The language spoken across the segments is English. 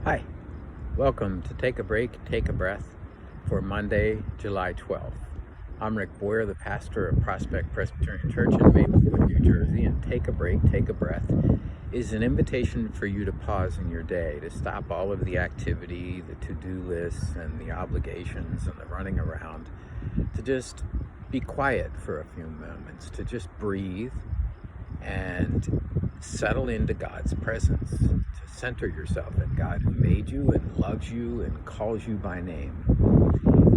Hi, welcome to Take a Break, Take a Breath for Monday, July 12th. I'm Rick Boyer, the pastor of Prospect Presbyterian Church in Maplewood, New Jersey, and Take a Break, Take a Breath is an invitation for you to pause in your day, to stop all of the activity, the to-do lists, and the obligations, and the running around, to just be quiet for a few moments, to just breathe and settle into God's presence, to center yourself in God who made you and loves you and calls you by name.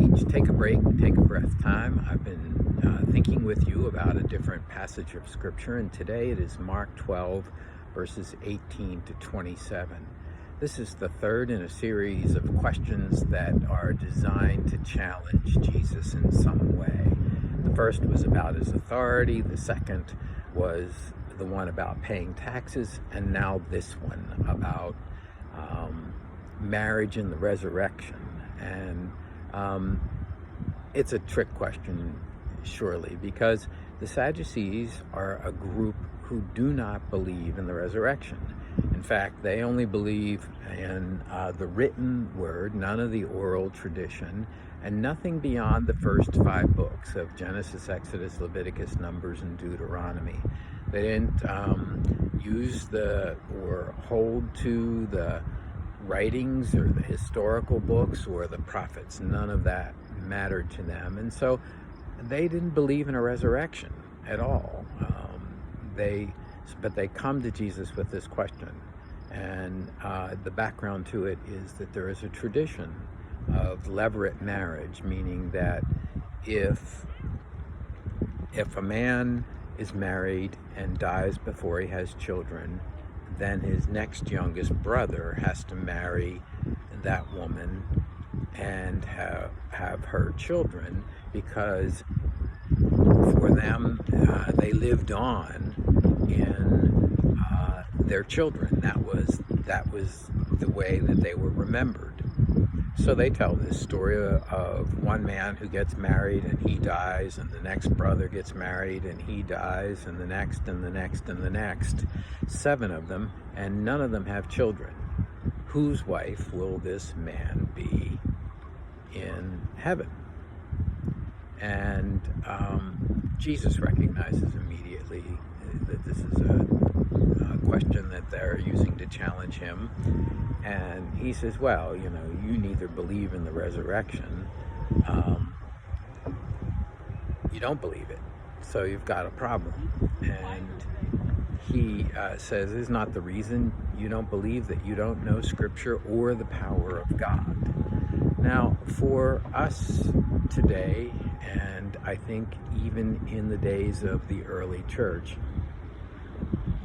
Each Take a Break, Take a Breath time, I've been thinking with you about a different passage of Scripture, and today it is Mark 12, verses 18 to 27. This is the third in a series of questions that are designed to challenge Jesus in some way. The first was about his authority, the second was the one about paying taxes, and now this one about marriage and the resurrection. And it's a trick question, surely, because the Sadducees are a group who do not believe in the resurrection. In fact, they only believe in the written word, none of the oral tradition, and nothing beyond the first 5 books of Genesis, Exodus, Leviticus, Numbers, and Deuteronomy. They didn't use or hold to the writings or the historical books or the prophets. None of that mattered to them. And so they didn't believe in a resurrection at all. But they come to Jesus with this question. And the background to it is that there is a tradition of levirate marriage, meaning that if a man is married and dies before he has children, then his next youngest brother has to marry that woman and have her children, because for them, they lived on in their children. That was the way that they were remembered. So they tell this story of one man who gets married and he dies, and the next brother gets married and he dies, and the next and the next and the next, 7 of them, and none of them have children. Whose wife will this man be in heaven? And Jesus recognizes immediately that this is a question that they're using to challenge him. And he says, well, you neither believe in the resurrection, you don't believe it, so you've got a problem. And he says, is not the reason you don't believe that you don't know Scripture or the power of God? Now, for us today, and I think even in the days of the early church,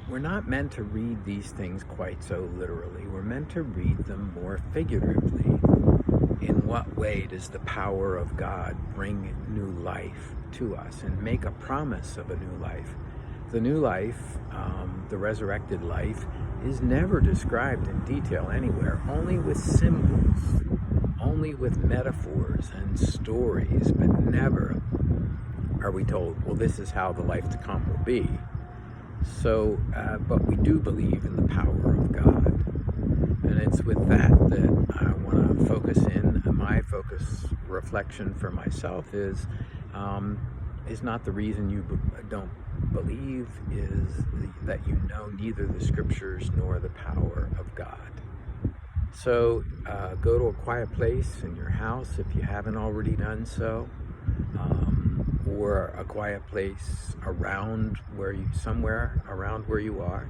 we're not meant to read these things quite so literally. We're meant to read them more figuratively. In what way does the power of God bring new life to us and make a promise of a new life? The new life, the resurrected life, is never described in detail anywhere, only with symbols, only with metaphors and stories, but never are we told, well, this is how the life to come will be. So, but we do believe in the power of God. And it's with that I want to focus in. My focus reflection for myself is not the reason you don't believe, is that you know neither the Scriptures nor the power of God. So go to a quiet place in your house if you haven't already done so, or a quiet place somewhere around where you are.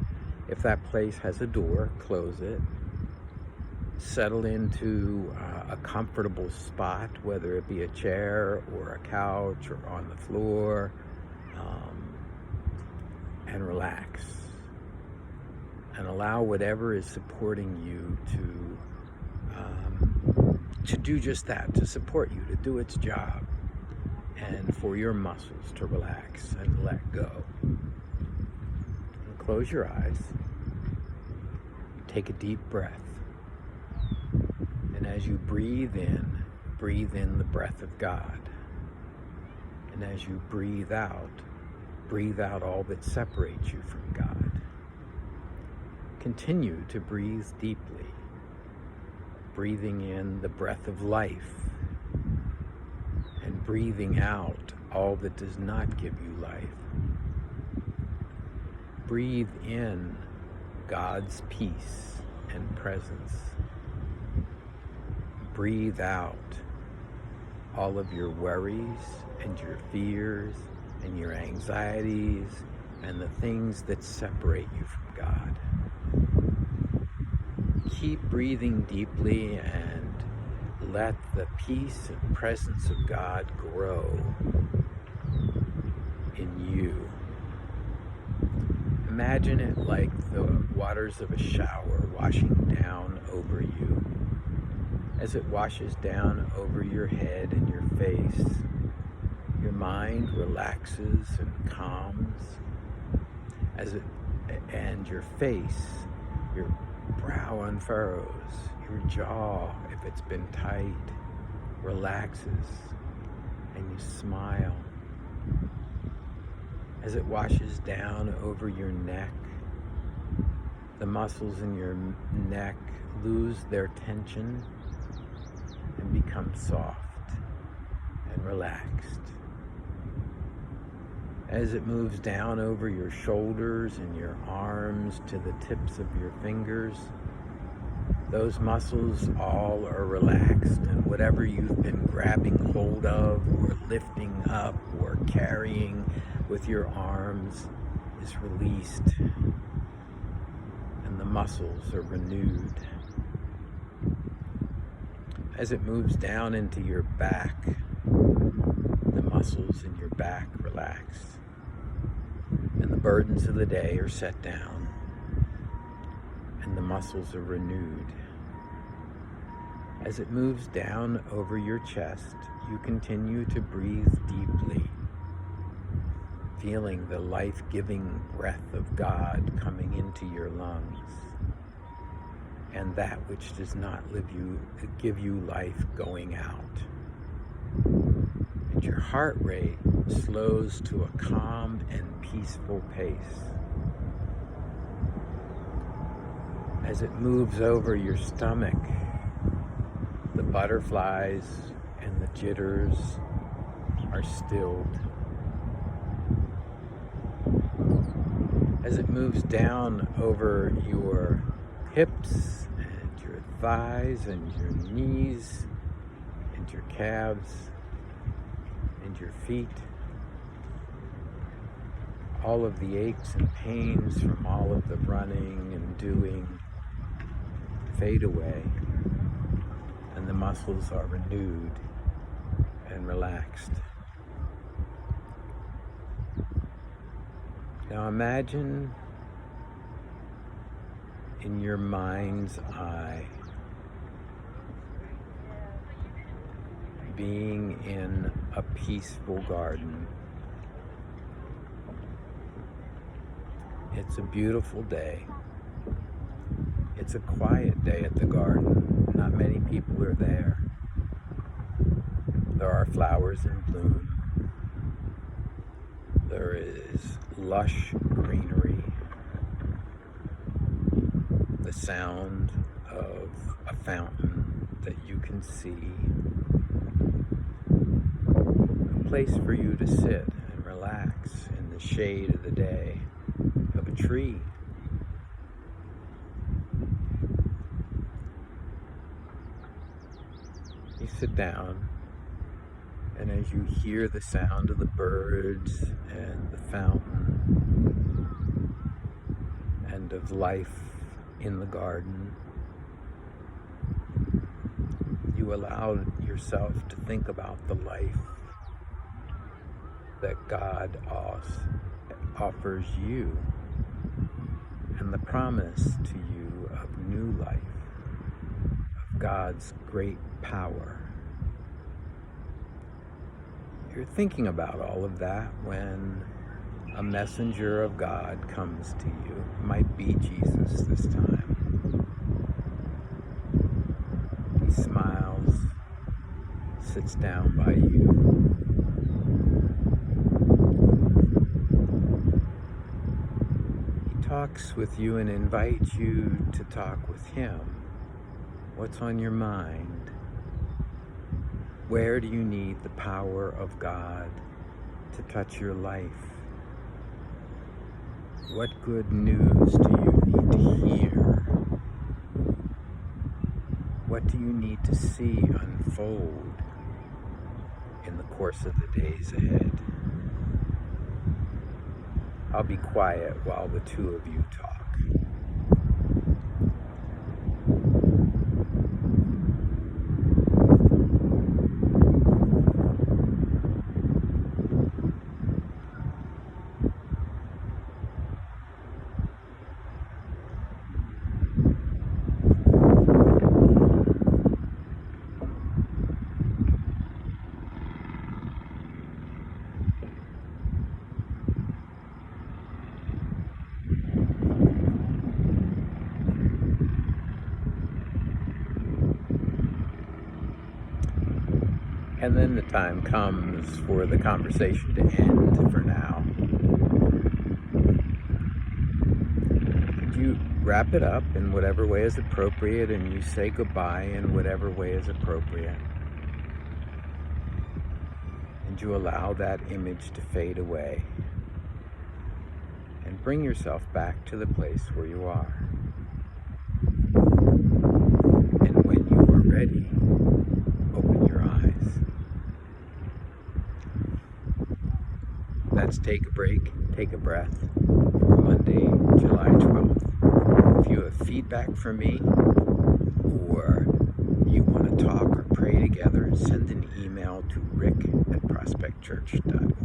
If that place has a door, close it. Settle into a comfortable spot, whether it be a chair or a couch or on the floor, and relax. And allow whatever is supporting you to do just that, to support you, to do its job, and for your muscles to relax and let go. And close your eyes. Take a deep breath. And as you breathe in the breath of God. And as you breathe out all that separates you from God. Continue to breathe deeply breathing in the breath of life and breathing out all that does not give you life. Breathe in God's peace and presence. Breathe out all of your worries and your fears and your anxieties and the things that separate you from God. Keep breathing deeply and let the peace and presence of God grow in you. Imagine it like the waters of a shower washing down over you. As it washes down over your head and your face, your mind relaxes and calms. And your face, your brow unfurrows, your jaw, if it's been tight, relaxes, and you smile. As it washes down over your neck, the muscles in your neck lose their tension and become soft and relaxed. As it moves down over your shoulders and your arms to the tips of your fingers, those muscles all are relaxed, and whatever you've been grabbing hold of or lifting up or carrying with your arms is released, and the muscles are renewed. As it moves down into your back, the muscles in your back relax, and the burdens of the day are set down, and the muscles are renewed. As it moves down over your chest, you continue to breathe deeply, feeling the life-giving breath of God coming into your lungs, and that which does not give you life going out. And your heart rate slows to a calm and peaceful pace. As it moves over your stomach, the butterflies and the jitters are stilled. As it moves down over your hips and your thighs and your knees and your calves and your feet, all of the aches and pains from all of the running and doing fade away, and the muscles are renewed and relaxed. Now imagine in your mind's eye being in a peaceful garden. It's a beautiful day. It's a quiet day at the garden. Not many people are there. There are flowers in bloom. There is lush greenery. The sound of a fountain that you can see. A place for you to sit and relax in the shade of the day of a tree. You sit down, and as you hear the sound of the birds and the fountain and of life in the garden, you allow yourself to think about the life that God offers you and the promise to you of new life, of God's great power. You're thinking about all of that when a messenger of God comes to you. It might be Jesus this time. He smiles, sits down by you. He talks with you and invites you to talk with him. What's on your mind? Where do you need the power of God to touch your life? What good news do you need to hear? What do you need to see unfold in the course of the days ahead? I'll be quiet while the two of you talk. And then the time comes for the conversation to end for now. And you wrap it up in whatever way is appropriate, and you say goodbye in whatever way is appropriate. And you allow that image to fade away. And bring yourself back to the place where you are. And when you are ready, open your eyes. That's Take a Break, Take a Breath for Monday, July 12th. If you have feedback for me, or you want to talk or pray together, send an email to rick@prospectchurch.org.